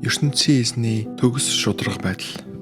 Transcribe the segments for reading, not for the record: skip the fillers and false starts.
ертөнцийн эзний төгс шударга байдал.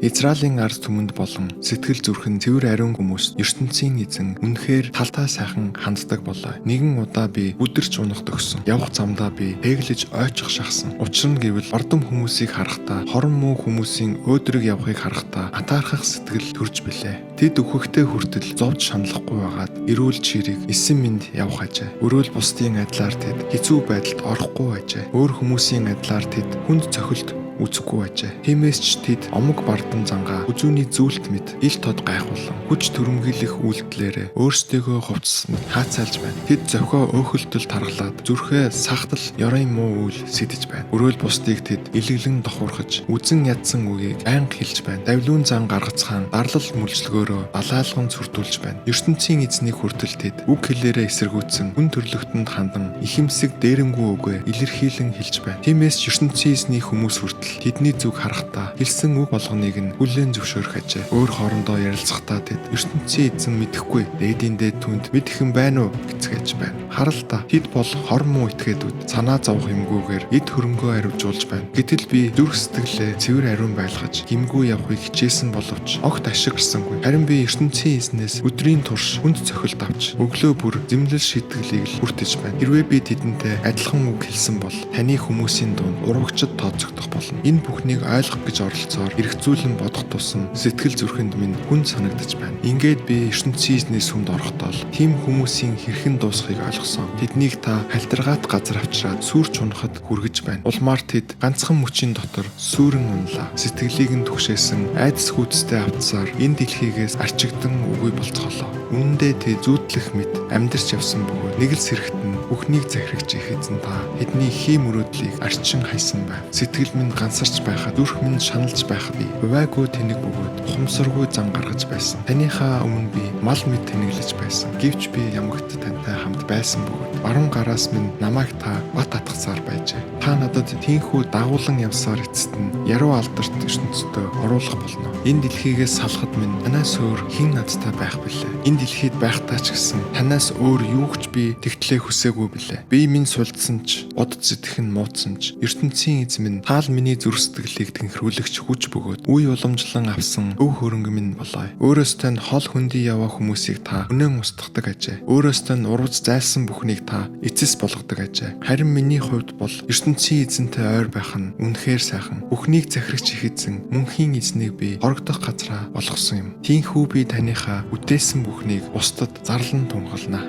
Израилийн ард түмэнд болон сэтгэл зүрхэн цэвэр ариун хүмүүст ертөнцийн эзэн үнэхээр талтай сайхан ханддаг болоо. Нэгэн удаа би бүдэрч унах төгсөн. Явах замдаа би тэглэж ойчих шахсан. Учир нь гэвэл ордом хүмүүсийг харахтаа, хорон муу хүмүүсийн өөдрөг явахыг харахтаа атаархах сэтгэл төрж билээ. Тэд өөхөхтэй хүртэл зовж шаналхгүй байгаад эрүүл чирийг 9 минут явах ажээ. Өрөөл бусдын адилаар тэд хэцүү байдалд орохгүй ажээ. Өөр хүмүүсийн адилаар тэд хүнд цохилт үзэхгүй ажээ. Тиймээс ч тэд омог бардам зангаа үзүүний зүйлт мэд ил тод гайхуулан хүч төрөмгийлэх үйлдэлээрээ өөрсдийгөө хувцсан хаацайлж байна. Тэд зохио өөхөлтөл таргалаад зүрхээ сахтал ёрын муу үйл сэтэж байна. Өрөөл бусдыг тэд илэглэн дохуурхаж үзэн ядсан үгийг байнга хэлж байна. Давлуун зан гаргацхан дарлал мүлжлөгөөрөө далаалган сүрдүүлж байна. ертөнцийн эзнийг хүртэл тэд үг хэлээрээ эсэргүүцсэн хүн төрлөختөнд хандан ихэмсэг дээрэмгүй үгээ илэрхийлэн хэлж байна. Тиймээс ч ертөнцийн эзний хүмүүс хүртэл тэдний зүг харахтаа хэлсэн үг болгоныг нь хүлээн зөвшөөрөх ажээ. Өөр хоорондоо ярилцахдаа тэд ертөнцийн эзэн мэдэхгүй дээдийн дээд түнд мэдхэн байна уу гэцгээж байна. Харалтаа тэд бол хор муу этгээдүүд санаа зовх юмгүйгээр эд хөрөнгөө аривжуулж байна. Гэтэл би зүрх сэтгэлээ цэвэр ариун байлгаж гимгүй явахыг хичээсэн боловч огт ашигласангүй. Харин би ертөнцийн эзнээс өдрийн турш хүнд цохилт авч өглөө бүр зэмлэл шийтгэлийг л хүртэж байна. Хэрвээ би тэдэнтэй адилхан үг хэлсэн бол таны хүмүүсийн дунд урагчд тооцогдох болно. Энэ бүхнийг ойлгох гэж оролцоор эргцүүлэн бодох тусам сэтгэл зүрхэнд минь хүн санагдаж байна. Ингээд би ертөнцийн эзний сүмд орохдоо тийм хүмүүсийн хэрхэн дуусахыг ойлгосон. Тэднийг та халдиргаат газар авчираад сүрч унахад хүргэж байна. Улмаар тэд ганцхан мөчийн дотор сүрэн унлаа. Сэтгэлийг нь түгшээсэн айдас хүйцтэй автсаар энэ дэлхийгээс арчигдан үгүй болцголоо. Үүндээ тэд зүүдлэх мэт амьдарч явсан бөгөөд нэг л сэрэгтэн бүхнийг захирагч их эзэн та тэдний хий мөрөөдлийг арчин хайсан байна. Сэтгэл минь гансарч байхад зүрх минь шаналж байхад би хувайгүй тэнэг бөгөөд ухамсаргүй зан гаргаж байсан. Таныхаа өмнө би мал мэд тэнэглэж байсан. Гэвч би ямагт тантай хамт байсан бөгөөд баруун гараас минь намайг та бат атгасаар байжээ. Та надад тийхүү дагуулan явсаар эцэст нь яруу алдарт ертөнцөдөө оруулах болно. Энэ дэлхийгээс салахад минь танаас өөр хэн надтай байх билээ? Энэ дэлхийд байхдаа ч гэсэн танаас өөр юу ч би тэгтлээ хүсээгүй билээ. Би минь сулдсан ч бод зэтгэн муудсан ч ертөнцийн эзэн минь таал миний зүрх сэтгэлийг тэнхрүүлэгч хүч бөгөөд үе уламжлан авсан өв хөрөнгө минь болоо. Өөрөөсөө нь хол хөндөй яваа хүмүүсийг та өнөөн устгадаг ажээ. Өөрөөсөө нь урвц зайлсан бүхнийг та эцэс болгодог ажээ. Харин миний хувьд бол ертөнцийн эзэнтэй ойр байх нь үнэхээр сайхан. Бүхнийг захирагч их эзэн мөнхийн эзнийг би хорогдох газраа болгосон юм. Тийхүү би таныхаа үдээсэн бүхнийг бусдад зарлан тунгалнаа.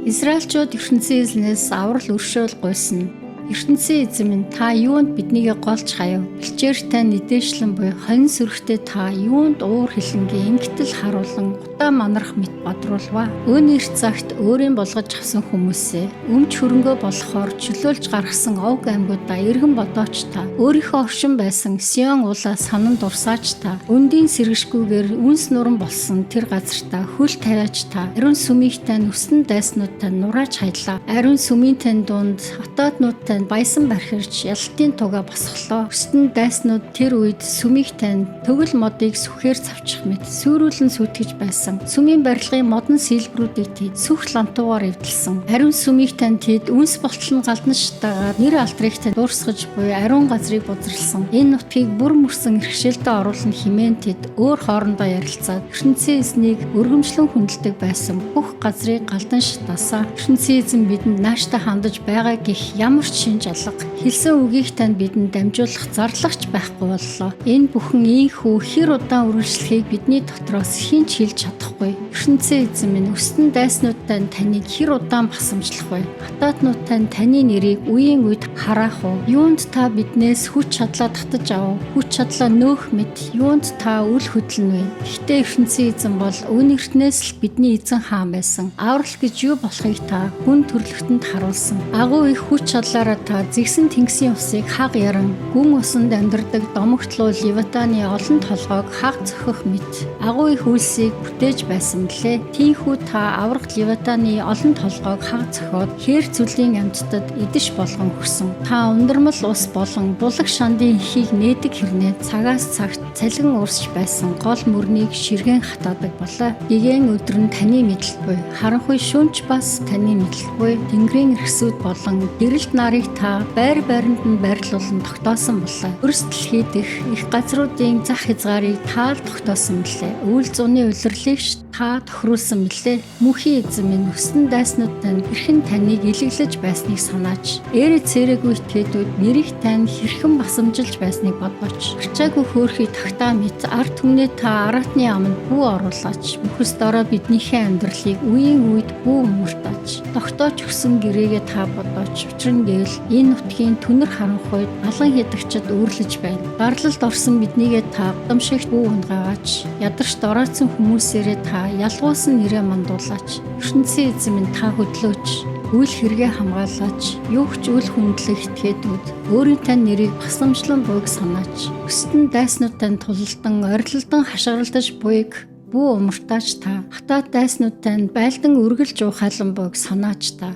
Израильчууд ертөнцийн эзнээс аврал өршөөл гуйсна. ертөнцийн эзэн минь та юунд биднийг голж хаяв? Бэлчээртэй нэдээшлэн буй хонь сүрхтэй та юунд уур хилэнгийн ингэтэл харуулan гутаа манарх мэт бодруулва. Өөний эрт цагт өөрийн болгож авсан хүмүүсээ өмч хөрөнгөө болохоор чөлөөлж гаргасан овг аймагуудаа эргэн бодооч та. Өөрийнхөө оршин байсан Сион уулаа санан дурсаач та. Өндийн сэргэшгүйгээр үнс нуран болсон тэр газартаа хөл тавиач та. Ариун сүмийгтэй нүсн дайснуудтай нурааж хайлаа. Ариун сүмийнтэй дунд атааднуудтай баясан бархирч ялтын туга босголоо. Өстөн дайснууд тэр үед сүмийгтэй төгөл модыг сүхээр цавчих мэт сүрүүлэн сүтгэж байсан. Сүмийн барилгын модон сэлбрүүдийг тэд сүх лантуугаар эвдэлсэн. Ариун сүмийгтэй тэд үнс болтол нь галданштайгаар нэр алдрыг тэд дуурсгаж буй ариун газрыг бузралсан. Энэ нутгийг бүр мөрсөн иргэшээлтэд оруулна хэмээн тэд өөр хоорондоо ярилцаад ертөнцийн эзнийг өргөмжлөн хүндэлдэг байсан бүх газрыг галданш дасаа. ертөнцийн эзэн бидэнд нааштай хандаж байгаа гэх ямар ч шинж алга хэлсэн үгийг танд бидэнд дамжуулах зарлагч байхгүй боллоо. Энэ бүхэн ийхүү хэр удаан үргэлжлэхийг бидний дотроос хэн ч хэлж чадахгүй. ертөнцийн эзэн минь өстөн дайснуудтай таныг хэр удаан басамжлах вэ? Хатаатнуудтай таны нэрийг үеийн үед хараах уу? Юунд та биднээс хүч чадлаа татаж авав? Хүч чадлаа нөөх мэт юунд та үл хөдлөн вэ? Гэхдээ ертөнцийн эзэн бол өн эртнээс л бидний эзэн хаан байсан. Аврал гэж юу болохыг та хүн төрлөختөнд харуулсан. Агуу их хүч чадлаараа та зэгсэн тэнгисийн усыг хаг яран гүн усанд амьдардаг домогтлуу Левитаны олон толгойг хаг зөхөх мэт агуу их үлсийг бүтээж байсан мөлий. Тийхүү та аврагт Левитаны олон толгойг хаг зөхиод хээр зүлийн амьтдад идэж болгон өгсөн. Та ундрмал ус болон булаг шандын ихийг нээдэг хэрнээ цагаас цагт цалин уурсч байсан гол мөрнийг ширгэн хатаадаг болоо. Гэгэн өдөр нь таны мэдлэлгүй харанхуй шүнч бас таны мэдлэлгүй тэнгэрийн эрхсүүд болон гэрэлт нарыг биднийг та байр байранд нь байрлуулан тогтоосон болоо. Өрсөлдөл хийдэх их газруудын зах хязгаарыг та тогтоосон билээ. Үйл зуны улирлыг та тохируулсан билээ. Мөнхийн эзэн минь өссөн дайснуудтай хэрхэн таныг илэглэж байсныг санааж, ээрээ цээрээгүй итгээдүүд нэрийг тань хэрхэн басамжилж байсныг бодооч. Арчаагүй хөөрхий тагтаа мэт ард түмнээ та араатны аманд бүү оруулаач. Мөхөс дорой биднийхээ амьдралыг үеийн үед бүү мөртөөч. Тогтоож өгсөн гэрээгээ та бодооч. Учир нь гээл энэ нутгийн түнэр харанхуйд алан хядагчид үүрлэж байна. Гарлалд орсон биднийгээ та гудамшигт бүү унгаагач. Ядарч доройтсон хүмүүсээрээ та ялгуулсан нэрээ мандуулаач. ертөнцийн эзэн минь та хөдлөөч. Үйл хэрэгээ хамгаалаач. Юу ч үл хүндлэх этгээдүүд өөрийн тань нэрийг басамжлан буйг санаач. Өстөн дайснуудтай тулалдан орилолдон хашгиралдаж буйг бүү умартаач та. Хатаат дайснуудтай байлдан үргэлж ухаалan буйг санаач та.